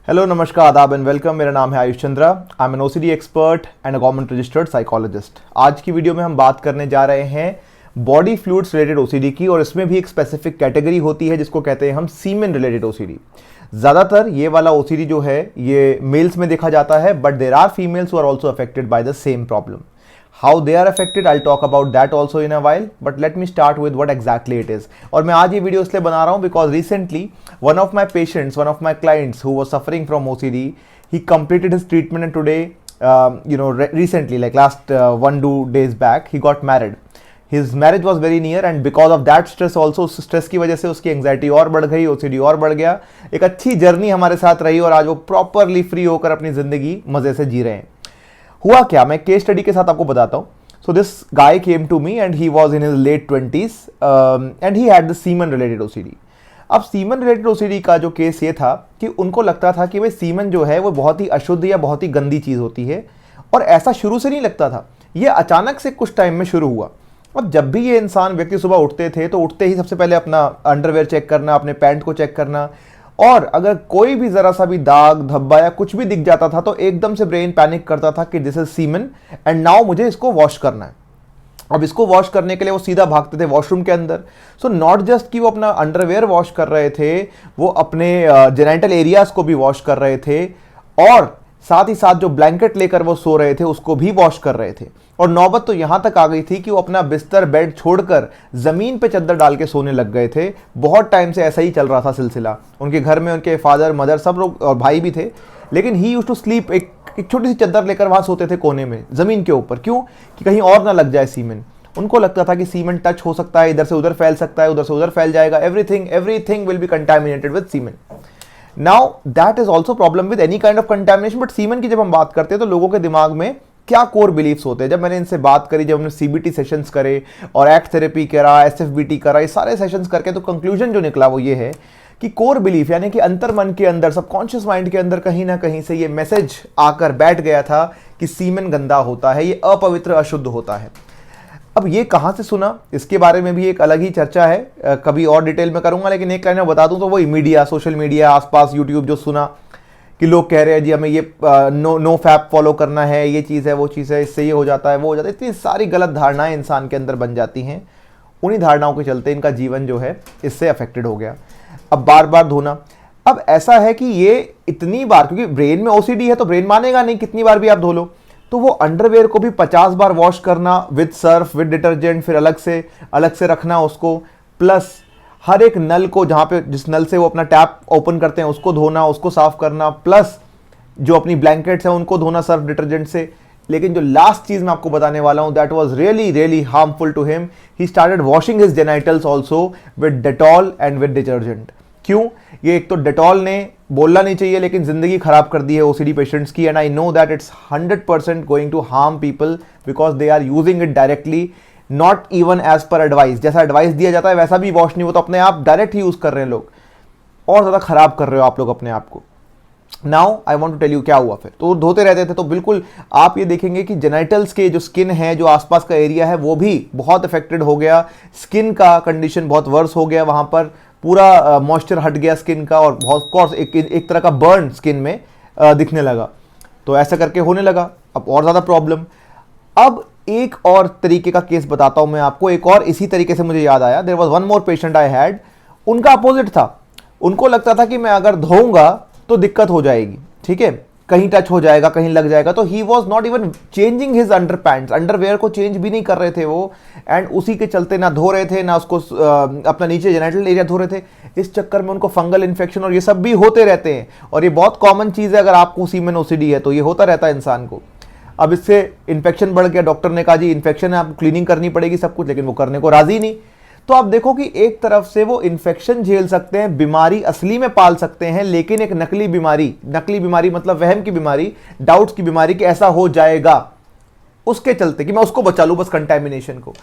Hello नमस्कार आदाब and welcome. मेरा नाम है Ayush Chandra. I am an OCD expert and a government registered psychologist. आज की वीडियो में हम बात करने जा रहे हैं बॉडी फ्लूइड्स रिलेटेड ओसीडी की, और इसमें भी एक स्पेसिफिक कैटेगरी होती है जिसको कहते हैं हम सीमेन रिलेटेड ओसीडी। ज़्यादातर ये वाला ओसीडी जो है ये मेल्स में देखा जाता है, but there are females who are also affected by the same problem. How they are affected, I'll talk about that also in a while, but let me start with what exactly it is. और मैं आज ये video इसलिए बना रहा हूँ because recently one of my patients, one of my clients who was suffering from OCD, he completed his treatment and today, recently, like last 1-2 days back, he got married. His marriage was very near and because of that stress also, उस stress की वजह से उसकी anxiety और बढ़ गई, OCD और बढ़ गया। एक अच्छी जर्नी हमारे साथ रही और आज वो प्रॉपरली फ्री होकर अपनी जिंदगी मजे से जी रहे हैं। हुआ क्या, मैं केस स्टडी के साथ आपको बताता हूँ। So this guy came to me and he was in his late 20s and he had the semen related OCD. अब सीमन रिलेटेड ओसीडी का जो केस ये था कि उनको लगता था कि भाई सीमन जो है वो बहुत ही अशुद्ध या बहुत ही गंदी चीज़ होती है, और ऐसा शुरू से नहीं लगता था, ये अचानक से कुछ टाइम में शुरू हुआ। अब जब भी ये इंसान व्यक्ति सुबह उठते थे तो उठते ही सबसे पहले अपना अंडरवेयर चेक करना, अपने पैंट को चेक करना, और अगर कोई भी जरा सा भी दाग धब्बा या कुछ भी दिख जाता था तो एकदम से ब्रेन पैनिक करता था कि this is semen and now मुझे इसको वॉश करना है। अब इसको वॉश करने के लिए वो सीधा भागते थे वॉशरूम के अंदर। सो नॉट जस्ट कि वो अपना अंडरवेयर वॉश कर रहे थे, वो अपने जेनिटल एरियाज को भी वॉश कर रहे थे, और साथ ही साथ जो ब्लैंकेट लेकर वो सो रहे थे उसको भी वॉश कर रहे थे। और नौबत तो यहां तक आ गई थी कि वो अपना बिस्तर बेड छोड़कर जमीन पे चद्दर डाल के सोने लग गए थे। बहुत टाइम से ऐसा ही चल रहा था सिलसिला। उनके घर में उनके फादर मदर सब लोग और भाई भी थे, लेकिन ही यूज्ड टू स्लीप एक छोटी सी चद्दर लेकर वहां सोते थे कोने में जमीन के ऊपर। क्यों? कि कहीं और ना लग जाए सीमेन। उनको लगता था कि सीमेन टच हो सकता है, इधर से उधर फैल सकता है, उधर से उधर फैल जाएगा, everything will be contaminated with semen. Now that is also problem with any kind of contamination, but semen की जब हम बात करते हैं तो लोगों के दिमाग में क्या कोर बिलीफ्स होते हैं। जब मैंने इनसे बात करी, जब हमने सीबीटी सेशंस करे और एक्ट थेरेपी करा, एसएफबीटी करा, ये सारे सेशंस करके तो कंक्लूजन जो निकला वो ये है कि कोर बिलीफ यानी कि अंतर मन के अंदर, सबकॉन्शियस माइंड के अंदर कहीं ना कहीं से ये मैसेज आकर बैठ गया था कि सीमेन गंदा होता है, ये अपवित्र अशुद्ध होता है। अब ये कहाँ से सुना, इसके बारे में भी एक अलग ही चर्चा है, कभी और डिटेल में करूंगा, लेकिन एक लाइन में बता दूं तो वही मीडिया, सोशल मीडिया, आसपास यूट्यूब जो सुना कि लोग कह रहे हैं जी हमें ये नो फैप फॉलो करना है, ये चीज़ है, वो चीज़ है, इससे ये हो जाता है, वो हो जाता है। इतनी सारी गलत धारणाएं इंसान के अंदर बन जाती हैं। उन्हीं धारणाओं के चलते इनका जीवन जो है इससे अफेक्टेड हो गया। अब बार बार धोना, अब ऐसा है कि ये इतनी बार, क्योंकि ब्रेन में ओसीडी है तो ब्रेन मानेगा नहीं कितनी बार भी आप धो लो, तो वो अंडरवेयर को भी 50 बार वॉश करना विद सर्फ विद डिटर्जेंट, फिर अलग से रखना उसको, प्लस हर एक नल को जहाँ पे जिस नल से वो अपना टैप ओपन करते हैं उसको धोना, उसको साफ करना, प्लस जो अपनी ब्लैंकेट्स हैं उनको धोना सर्फ डिटर्जेंट से। लेकिन जो लास्ट चीज मैं आपको बताने वाला हूं that was really harmful to him. He started washing his genitals also with Dettol and with detergent. क्यों? ये एक तो डेटॉल ने बोलना नहीं चाहिए लेकिन जिंदगी खराब कर दी है ओसीडी पेशेंट्स की, and I know that it's 100% going to harm people because they are using it directly, not even as per advice. जैसा एडवाइस दिया जाता है वैसा भी वॉश नहीं होता, अपने आप डायरेक्ट ही यूज कर रहे हैं लोग, और ज्यादा खराब कर रहे हो आप लोग अपने आप को। Now I want to tell you क्या हुआ फिर। तो धोते रहते थे तो बिल्कुल आप ये देखेंगे कि जेनिटल्स के जो स्किन है, जो आसपास का एरिया है, वो भी बहुत अफेक्टेड हो गया। स्किन का कंडीशन बहुत वर्स हो गया, वहां पर पूरा मॉइस्चर हट गया स्किन का, और बहुत कोर्स एक तरह का बर्न स्किन में दिखने लगा। तो ऐसा करके होने लगा, अब और ज्यादा प्रॉब्लम। अब एक और तरीके का केस बताता हूं मैं आपको, एक और इसी तरीके से मुझे याद आया। There was one more patient I had, उनका अपोजिट था। उनको लगता था कि मैं अगर धोऊंगा तो दिक्कत हो जाएगी, ठीक है, कहीं टच हो जाएगा, कहीं लग जाएगा, तो he was not even changing his underpants, underwear को चेंज भी नहीं कर रहे थे वो, एंड उसी के चलते ना धो रहे थे, ना उसको अपना नीचे जेनिटल एरिया धो रहे थे। इस चक्कर में उनको फंगल इन्फेक्शन और ये सब भी होते रहते हैं, और ये बहुत कॉमन चीज़ है। अगर आपको सीमेन ओसीडी है तो ये होता रहता है इंसान को। अब इससे इन्फेक्शन बढ़ गया, डॉक्टर ने कहा जी इन्फेक्शन है, आपको क्लीनिंग करनी पड़ेगी सब कुछ, लेकिन वो करने को राजी नहीं। तो आप देखो कि एक तरफ से वो इन्फेक्शन झेल सकते हैं, बीमारी असली में पाल सकते हैं, लेकिन एक नकली बीमारी मतलब वहम की बीमारी, डाउट्स की बीमारी कि ऐसा हो जाएगा, उसके चलते कि मैं उसको बचा लूं बस कंटेमिनेशन को।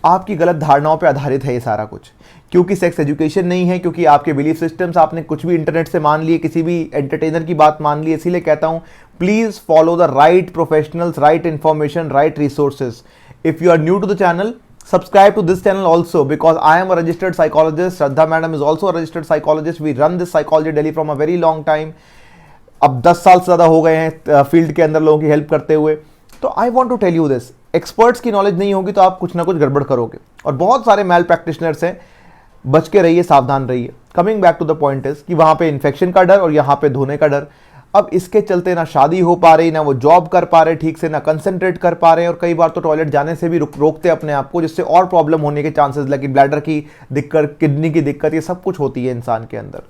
आपकी गलत धारणाओं पे आधारित है ये सारा कुछ, क्योंकि सेक्स एजुकेशन नहीं है, क्योंकि आपके बिलीफ सिस्टम्स, आपने कुछ भी इंटरनेट से मान लिए, किसी भी एंटरटेनर की बात मान ली। इसीलिए कहता हूं please follow the right professionals, right information, right resources. If you are new to the channel, subscribe to this channel also, because I am a registered psychologist. Shraddha madam is also a registered psychologist. We run this Psychology Delhi from a very long time. अब 10 साल से ज़्यादा हो गए हैं field के अंदर लोगों की हेल्प करते हुए। तो I want to tell you this, experts की नॉलेज नहीं होगी तो आप कुछ ना कुछ गड़बड़ करोगे, और बहुत सारे मैल प्रैक्टिशनर्स हैं, बच के रहिए, सावधान रहिए। Coming back to the point is कि वहाँ पे इन्फेक्शन का डर और यहाँ पे धोने का डर। अब इसके चलते ना शादी हो पा रही, ना वो जॉब कर पा रहे ठीक से, ना कंसंट्रेट कर पा रहे हैं, और कई बार तो टॉयलेट जाने से भी रोकते अपने आप को, जिससे और प्रॉब्लम होने के चांसेस, लगे ब्लैडर की दिक्कत, किडनी की दिक्कत, ये सब कुछ होती है इंसान के अंदर।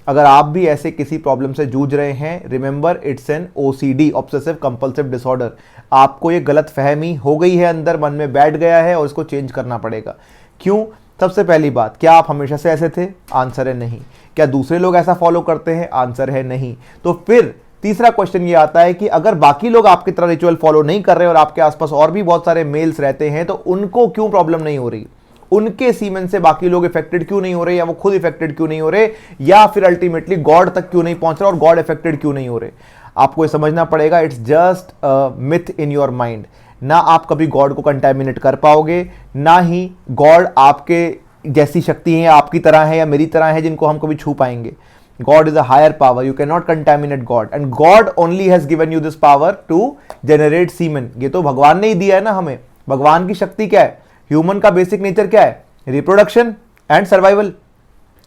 अगर आप भी ऐसे किसी प्रॉब्लम से जूझ रहे हैं, remember it's an OCD, obsessive compulsive disorder. आपको ये गलत फहमी हो गई है, अंदर मन में बैठ गया है और इसको चेंज करना पड़ेगा। क्यों? सबसे पहली बात, क्या आप हमेशा से ऐसे थे? आंसर है नहीं। क्या दूसरे लोग ऐसा फॉलो करते हैं? आंसर है नहीं। तो फिर तीसरा क्वेश्चन ये आता है कि अगर बाकी लोग आपकी तरह रिचुअल फॉलो नहीं कर रहे और आपके आसपास और भी बहुत सारे मेल्स रहते हैं, तो उनको क्यों प्रॉब्लम नहीं हो रही? उनके सीमेन से बाकी लोग इफेक्टेड क्यों नहीं हो रहे, या वो खुद इफेक्टेड क्यों नहीं हो रहे, या फिर अल्टीमेटली गॉड तक क्यों नहीं पहुंच रहा और गॉड इफेक्टेड क्यों नहीं हो रहे? आपको ये समझना पड़ेगा, it's just myth in your mind. ना आप कभी गॉड को कंटेमिनेट कर पाओगे, ना ही गॉड आपके जैसी शक्ति है, आपकी तरह है या मेरी तरह है, जिनको हम कभी छू पाएंगे। God is a higher power. You cannot contaminate God, and God only has given you this power to generate semen. ये तो भगवान ने ही दिया है ना हमें। भगवान की शक्ति क्या है? ह्यूमन का बेसिक नेचर क्या है? Reproduction and survival.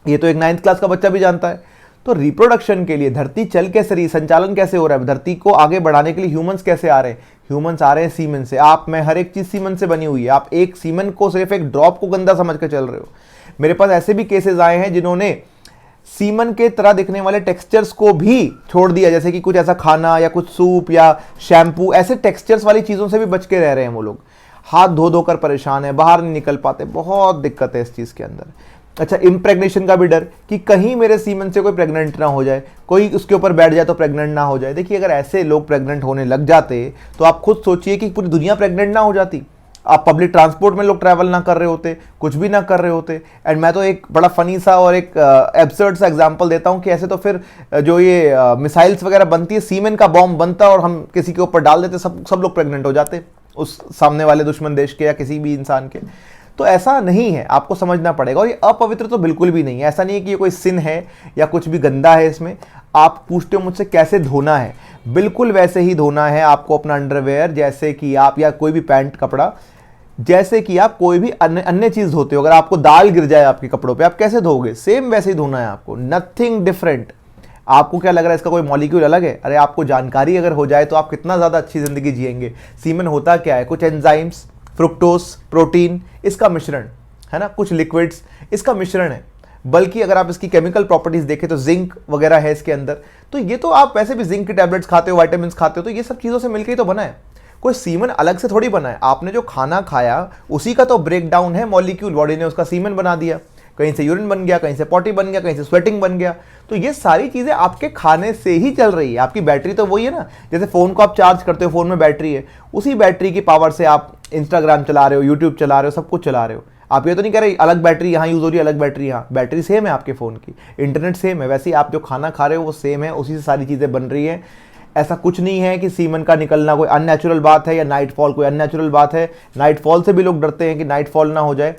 ये तो एक 9th क्लास का बच्चा भी जानता है। तो रिप्रोडक्शन के लिए धरती चल कैसे रही, संचालन कैसे हो रहा है, धरती को आगे बढ़ाने के लिए ह्यूमंस कैसे आ रहे हैं? ह्यूमंस आ रहे हैं सीमन से। आप में हर एक चीज सीमन से बनी हुई है। आप एक सीमन को, सिर्फ एक ड्रॉप को गंदा समझ कर चल रहे हो। मेरे पास ऐसे भी केसेस आए हैं जिन्होंने सीमन के तरह दिखने वाले टेक्सचर्स को भी छोड़ दिया, जैसे कि कुछ ऐसा खाना या कुछ सूप या शैम्पू, ऐसे टेक्सचर्स वाली चीज़ों से भी बच के रह रहे हैं वो लोग। हाथ धो धो कर परेशान है, बाहर नहीं निकल पाते, बहुत दिक्कत है इस चीज़ के अंदर। अच्छा, इम्प्रेग्नेशन का भी डर कि कहीं मेरे सीमन से कोई प्रेग्नेंट ना हो जाए, कोई उसके ऊपर बैठ जाए तो प्रेग्नेंट ना हो जाए। देखिए, अगर ऐसे लोग प्रेग्नेंट होने लग जाते तो आप खुद सोचिए कि पूरी दुनिया प्रेग्नेंट ना हो जाती। आप पब्लिक ट्रांसपोर्ट में लोग ट्रैवल ना कर रहे होते, कुछ भी ना कर रहे होते। एंड मैं तो एक बड़ा फनी सा और एक एब्सर्ड सा एग्जांपल देता हूं कि ऐसे तो फिर जो ये मिसाइल्स वगैरह बनती है, सीमेन का बॉम्ब बनता और हम किसी के ऊपर डाल देते, सब लोग प्रेग्नेंट हो जाते, उस सामने वाले दुश्मन देश के या किसी भी इंसान के। तो ऐसा नहीं है, आपको समझना पड़ेगा। और ये अपवित्र तो बिल्कुल भी नहीं है। ऐसा नहीं है कि ये कोई सिन है या कुछ भी गंदा है इसमें। आप पूछते हो मुझसे कैसे धोना है, बिल्कुल वैसे ही धोना है आपको अपना अंडरवेयर, जैसे कि आप, या कोई भी पैंट कपड़ा, जैसे कि आप कोई भी अन्य चीज धोते हो। अगर आपको दाल गिर जाए आपके कपड़ों पे, आप कैसे धोगे? सेम वैसे ही धोना है आपको, नथिंग डिफरेंट। आपको क्या लग रहा है इसका कोई मॉलिक्यूल अलग है? अरे आपको जानकारी अगर हो जाए तो आप कितना ज्यादा अच्छी जिंदगी जिएंगे। सीमन होता क्या है? कुछ एंजाइम्स, फ्रुक्टोस, प्रोटीन, इसका मिश्रण है ना, कुछ लिक्विड्स, इसका मिश्रण है। बल्कि अगर आप इसकी केमिकल प्रॉपर्टीज देखें तो जिंक वगैरह है इसके अंदर। तो ये तो आप वैसे भी जिंक की टैबलेट्स खाते हो, विटामिन खाते हो, तो ये सब चीजों से मिलकर ही तो बना है। कोई सीमन अलग से थोड़ी बना है। आपने जो खाना खाया उसी का तो ब्रेक डाउन है मॉलिक्यूल, बॉडी ने उसका सीमन बना दिया। कहीं से यूरिन बन गया, कहीं से पॉटी बन गया, कहीं से स्वेटिंग बन गया। तो ये सारी चीजें आपके खाने से ही चल रही है। आपकी बैटरी तो वही है ना, जैसे फोन को आप चार्ज करते हो, फोन में बैटरी है, उसी बैटरी की पावर से आप इंस्टाग्राम चला रहे हो, यूट्यूब चला रहे हो, सब कुछ चला रहे हो। आप ये तो नहीं कह रहे अलग बैटरी यहाँ यूज हो रही है, अलग बैटरी यहाँ। बैटरी सेम है आपके फोन की, इंटरनेट सेम है, वैसे ही आप जो खाना खा रहे हो वो सेम है, उसी से सारी चीजें बन रही है। ऐसा कुछ नहीं है कि सीमन का निकलना कोई अननेचुरल बात है या नाइटफॉल कोई अननेचुरल बात है। नाइटफॉल से भी लोग डरते हैं कि नाइटफॉल ना हो जाए।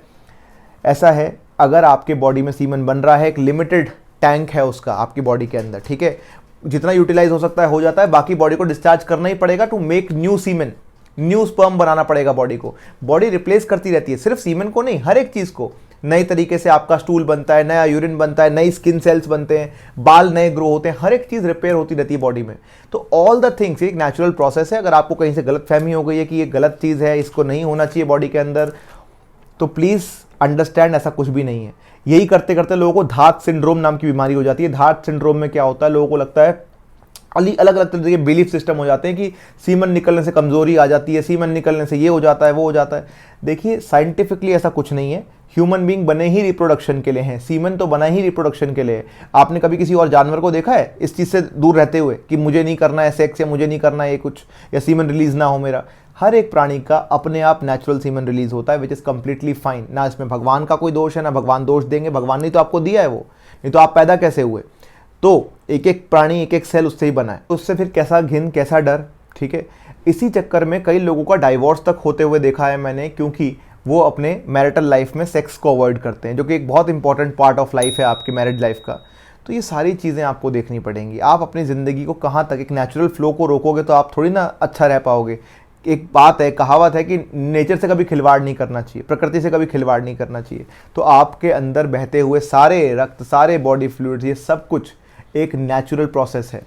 ऐसा है, अगर आपके बॉडी में सीमन बन रहा है, एक लिमिटेड टैंक है उसका आपकी बॉडी के अंदर, ठीक है, जितना यूटिलाइज हो सकता है हो जाता है, बाकी बॉडी को डिस्चार्ज करना ही पड़ेगा to make new semen, new sperm बनाना पड़ेगा बॉडी को। बॉडी रिप्लेस करती रहती है, सिर्फ सीमन को नहीं, हर एक चीज को। नई तरीके से आपका स्टूल बनता है, नया यूरिन बनता है, नई स्किन सेल्स बनते हैं, बाल नए ग्रो होते हैं, हर एक चीज रिपेयर होती रहती है बॉडी में। तो ऑल द थिंग्स एक नेचुरल प्रोसेस है। अगर आपको कहीं से गलत फहमी हो गई है कि ये गलत चीज है, इसको नहीं होना चाहिए बॉडी के अंदर, तो प्लीज अंडरस्टैंड ऐसा कुछ भी नहीं है। यही करते करते लोगों को धात सिंड्रोम नाम की बीमारी हो जाती है। धात सिंड्रोम में क्या होता है, लोगों को लगता है, अलग अलग तरह के बिलीफ सिस्टम हो जाते हैं कि सीमन निकलने से कमजोरी आ जाती है, सीमन निकलने से ये हो जाता है, वो हो जाता है। देखिए, साइंटिफिकली ऐसा कुछ नहीं है। ह्यूमन बीइंग बने ही रिप्रोडक्शन के लिए हैं, सीमन तो बना ही रिप्रोडक्शन के लिए है। आपने कभी किसी और जानवर को देखा है इस चीज से दूर रहते हुए कि मुझे नहीं करना है सेक्स, या मुझे नहीं करना है ये कुछ, या सीमन रिलीज ना हो मेरा? हर एक प्राणी का अपने आप नेचुरल सीमन रिलीज होता है, विच इज कंप्लीटली फाइन। ना इसमें भगवान का कोई दोष है, ना भगवान दोष देंगे, भगवान ने तो आपको दिया है, वो नहीं तो आप पैदा कैसे हुए? तो एक एक प्राणी, एक एक सेल उससे ही बना है। उससे फिर कैसा घिन, कैसा डर, ठीक है। इसी चक्कर में कई लोगों का डाइवोर्स तक होते हुए देखा है मैंने, क्योंकि वो अपने मैरिटल लाइफ में सेक्स को अवॉइड करते हैं, जो कि एक बहुत इंपॉर्टेंट पार्ट ऑफ लाइफ है आपकी मैरिड लाइफ का। तो ये सारी चीज़ें आपको देखनी पड़ेंगी। आप अपनी ज़िंदगी को कहाँ तक, एक नेचुरल फ्लो को रोकोगे तो आप थोड़ी ना अच्छा रह पाओगे। एक बात है, कहावत है कि नेचर से कभी खिलवाड़ नहीं करना चाहिए, प्रकृति से कभी खिलवाड़ नहीं करना चाहिए। तो आपके अंदर बहते हुए सारे रक्त, सारे बॉडी फ्लूइड्स, ये सब कुछ एक नेचुरल प्रोसेस है।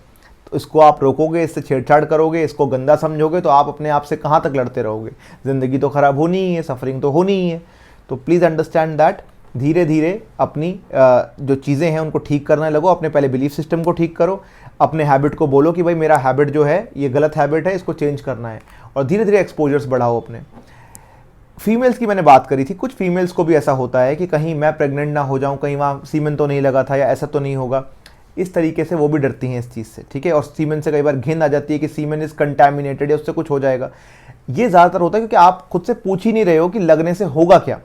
तो इसको आप रोकोगे, इससे छेड़छाड़ करोगे, इसको गंदा समझोगे तो आप अपने आप से कहाँ तक लड़ते रहोगे। ज़िंदगी तो ख़राब होनी ही है, सफरिंग तो होनी ही है। तो प्लीज़ अंडरस्टैंड दैट। धीरे धीरे अपनी जो चीज़ें हैं उनको ठीक करने लगो। अपने पहले बिलीफ सिस्टम को ठीक करो, अपने हैबिट को बोलो कि भाई मेरा हैबिट जो है ये गलत हैबिट है, इसको चेंज करना है। और धीरे धीरे एक्सपोजर्स बढ़ाओ अपने। फीमेल्स की मैंने बात करी थी, कुछ फीमेल्स को भी ऐसा होता है कि कहीं मैं प्रेग्नेंट ना हो जाऊं, कहीं वहाँ सीमेन तो नहीं लगा था या ऐसा तो नहीं होगा, इस तरीके से वो भी डरती हैं इस चीज़ से, ठीक है। और सीमेन से कई बार घिन आ जाती है कि सीमेन इज़ कंटैमिनेटेड या उससे कुछ हो जाएगा। ये ज़्यादातर होता है क्योंकि आप खुद से पूछ ही नहीं रहे हो कि लगने से होगा क्या।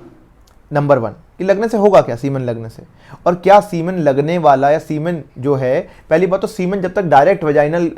नंबर 1 कि लगने से होगा क्या, सीमेन लगने से, और क्या सीमेन लगने वाला या सीमेन जो है, पहली बात तो सीमेन जब तक डायरेक्ट वेजाइनल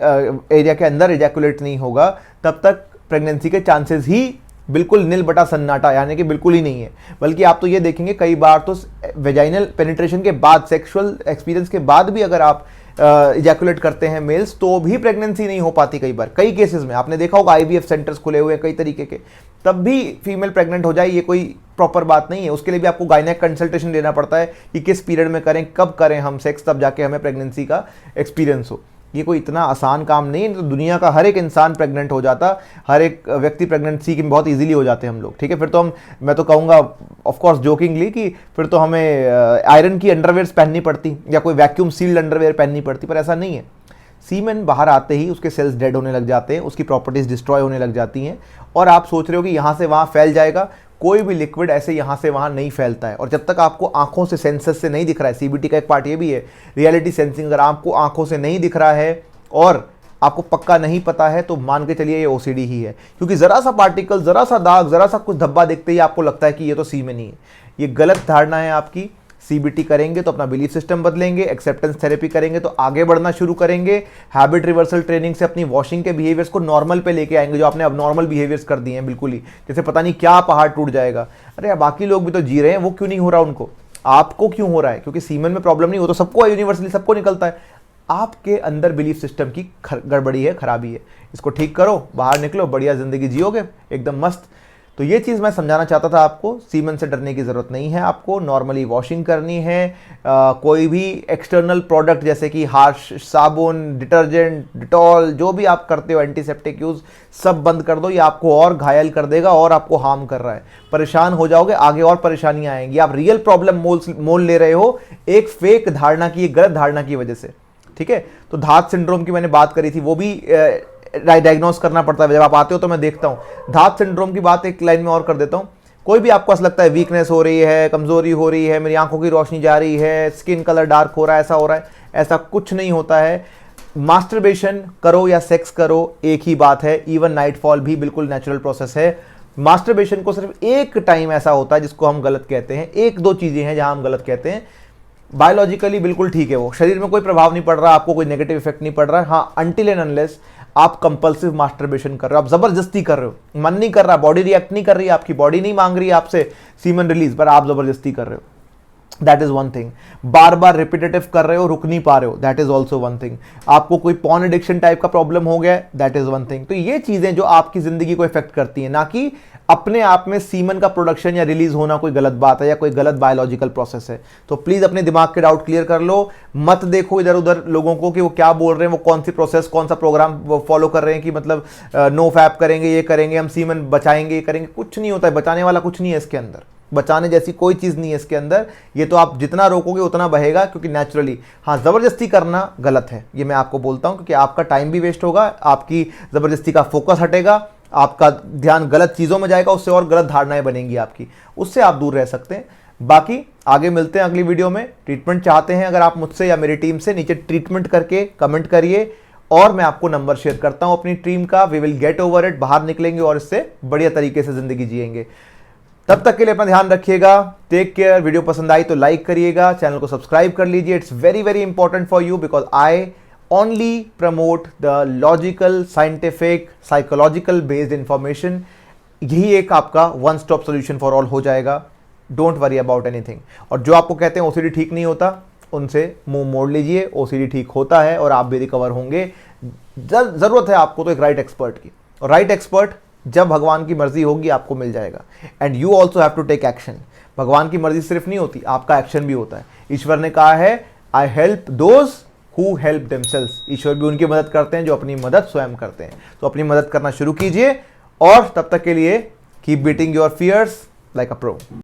एरिया के अंदर इजैकुलेट नहीं होगा तब तक प्रेगनेंसी के चांसेस ही बिल्कुल नील बटा सन्नाटा, यानी कि बिल्कुल ही नहीं है। बल्कि आप तो ये देखेंगे कई बार तो वेजाइनल पेनिट्रेशन के बाद, सेक्सुअल एक्सपीरियंस के बाद भी अगर आप इजैकुलेट करते हैं मेल्स, तो भी प्रेगनेंसी नहीं हो पाती। कई बार, कई केसेस में आपने देखा होगा IVF सेंटर्स खुले हुए हैं कई तरीके के, तब भी फीमेल प्रेग्नेंट हो जाए, ये कोई प्रॉपर बात नहीं है। उसके लिए भी आपको गायनेक कंसल्टेशन लेना पड़ता है कि किस पीरियड में करें, कब करें हम सेक्स, तब जाके हमें प्रेगनेंसी का एक्सपीरियंस हो। ये कोई इतना आसान काम नहीं है। तो दुनिया का हर एक इंसान प्रेग्नेंट हो जाता, हर एक व्यक्ति प्रेगनेंसी की बहुत इजीली हो जाते हैं हम लोग, ठीक है। फिर तो मैं तो कहूँगा ऑफ कोर्स जोकिंगली कि फिर तो हमें आयरन की अंडरवेयर्स पहननी पड़ती या कोई वैक्यूम सील्ड अंडरवेयर पहननी पड़ती, पर ऐसा नहीं है। सीमेन बाहर आते ही उसके सेल्स डेड होने लग जाते हैं, उसकी प्रॉपर्टीज डिस्ट्रॉय होने लग जाती हैं, और आप सोच रहे हो कि यहाँ से वहाँ फैल जाएगा। कोई भी लिक्विड ऐसे यहाँ से वहाँ नहीं फैलता है। और जब तक आपको आंखों से, सेंसस से नहीं दिख रहा है, CBT का एक पार्ट ये भी है, रियलिटी सेंसिंग, अगर आपको आंखों से नहीं दिख रहा है और आपको पक्का नहीं पता है तो मान के चलिए ये OCD ही है। क्योंकि ज़रा सा पार्टिकल, ज़रा सा दाग, ज़रा सा कुछ धब्बा देखते ही आपको लगता है कि ये तो सीमेन ही है। ये गलत धारणा है आपकी। CBT करेंगे तो अपना बिलीफ सिस्टम बदलेंगे, एक्सेप्टेंस थेरेपी करेंगे तो आगे बढ़ना शुरू करेंगे, हैबिट रिवर्सल ट्रेनिंग से अपनी वॉशिंग के बिहेवियर्स को नॉर्मल पे लेके आएंगे, जो आपने अब नॉर्मल बिहेवियर्स कर दिए हैं बिल्कुल ही, जैसे पता नहीं क्या पहाड़ टूट जाएगा। अरे बाकी लोग भी तो जी रहे हैं, वो क्यों नहीं हो रहा उनको, आपको क्यों हो रहा है? क्योंकि सीमेन में प्रॉब्लम नहीं हो तो सबको यूनिवर्सली सबको निकलता है। आपके अंदर बिलीफ सिस्टम की गड़बड़ी है, खराबी है। इसको ठीक करो, बाहर निकलो, बढ़िया जिंदगी जियोगे एकदम मस्त। तो ये चीज़ मैं समझाना चाहता था आपको। सीमेन से डरने की ज़रूरत नहीं है आपको, नॉर्मली वॉशिंग करनी है। कोई भी एक्सटर्नल प्रोडक्ट जैसे कि हार्श साबुन, डिटर्जेंट, डिटॉल, जो भी आप करते हो एंटीसेप्टिक यूज़, सब बंद कर दो। ये आपको और घायल कर देगा और आपको हार्म कर रहा है, परेशान हो जाओगे, आगे और परेशानियां आएंगी। आप रियल प्रॉब्लम मोल ले रहे हो एक फेक धारणा की, एक गलत धारणा की वजह से, ठीक है। तो धात सिंड्रोम की मैंने बात करी थी, वो भी डायग्नोस करना पड़ता है। जब आप आते हो तो मैं देखता हूं। धात सिंड्रोम की बात एक लाइन में और कर देता हूं। कोई भी आपको ऐसा लगता है वीकनेस हो रही है, कमजोरी हो रही है, मेरी आंखों की रोशनी जा रही है, स्किन कलर डार्क हो रहा है, ऐसा हो रहा है, ऐसा कुछ नहीं होता है। मास्टरबेशन करो या सेक्स करो, एक ही बात है। इवन नाइटफॉल भी बिल्कुल नेचुरल प्रोसेस है। मास्टरबेशन को सिर्फ एक टाइम ऐसा होता है जिसको हम गलत कहते हैं, एक दो चीजें हैं जहां हम गलत कहते हैं। बायोलॉजिकली बिल्कुल ठीक है, वो शरीर में कोई प्रभाव नहीं पड़ रहा, आपको कोई नेगेटिव इफेक्ट नहीं पड़ रहा है। हाँ, अनटिल एंड अनलेस आप कंपल्सिव मास्टरबेशन कर रहे हो, आप जबरदस्ती कर रहे हो, मन नहीं कर रहा, बॉडी रिएक्ट नहीं कर रही है, आपकी बॉडी नहीं मांग रही है आपसे सीमेन रिलीज, पर आप जबरदस्ती कर रहे हो, that is one thing. Bar bar repetitive कर रहे हो, रुक नहीं पा रहे हो, that is also one thing. आपको कोई पॉर्न एडिक्शन टाइप का प्रॉब्लम हो गया, दैट इज वन थिंग। तो ये चीजें जो आपकी जिंदगी को इफेक्ट करती हैं, ना कि अपने आप में सीमन का प्रोडक्शन या रिलीज होना कोई गलत बात है या कोई गलत बायोलॉजिकल प्रोसेस है। तो प्लीज अपने दिमाग के डाउट क्लियर कर लो, मत देखो इधर उधर लोगों को कि वो क्या बोल रहे हैं, वो कौन सी प्रोसेस, कौन सा प्रोग्राम वो फॉलो कर रहे हैं कि मतलब नो फैप करेंगे, ये करेंगे, हम सीमन बचाएंगे, ये करेंगे। कुछ नहीं होता है, बचाने वाला कुछ नहीं है इसके अंदर, बचाने जैसी कोई चीज़ नहीं है इसके अंदर। ये तो आप जितना रोकोगे उतना बहेगा, क्योंकि नेचुरली। हाँ, ज़बरदस्ती करना गलत है, ये मैं आपको बोलता हूँ, क्योंकि आपका टाइम भी वेस्ट होगा, आपकी ज़बरदस्ती का फोकस हटेगा, आपका ध्यान गलत चीज़ों में जाएगा, उससे और गलत धारणाएं बनेंगी आपकी, उससे आप दूर रह सकते हैं। बाकी आगे मिलते हैं अगली वीडियो में। ट्रीटमेंट चाहते हैं अगर आप मुझसे या मेरी टीम से, नीचे ट्रीटमेंट करके कमेंट करिए और मैं आपको नंबर शेयर करता हूं अपनी टीम का। We will get over it, बाहर निकलेंगे और इससे बढ़िया तरीके से जिंदगी जिएंगे। तब तक के लिए अपना ध्यान रखिएगा, टेक केयर। वीडियो पसंद आई तो लाइक करिएगा, चैनल को सब्सक्राइब कर लीजिए। It's very very important for you, because I only promote the logical, scientific, psychological based information। यही एक आपका one stop solution for all हो जाएगा। Don't worry about anything. और जो आपको कहते हैं OCD ठीक नहीं होता, उनसे मुंह मोड़ लीजिए, ओसीडी ठीक होता है और आप भी रिकवर होंगे। जरूरत है आपको तो एक राइट एक्सपर्ट की, और राइट एक्सपर्ट जब भगवान की मर्जी होगी आपको मिल जाएगा। And you also have to take action. भगवान की मर्जी सिर्फ नहीं होती, आपका एक्शन भी होता है। ईश्वर ने कहा है I help those who help themselves. ईश्वर भी उनकी मदद करते हैं जो अपनी मदद स्वयं करते हैं। तो अपनी मदद करना शुरू कीजिए, और तब तक के लिए keep beating your fears like a pro.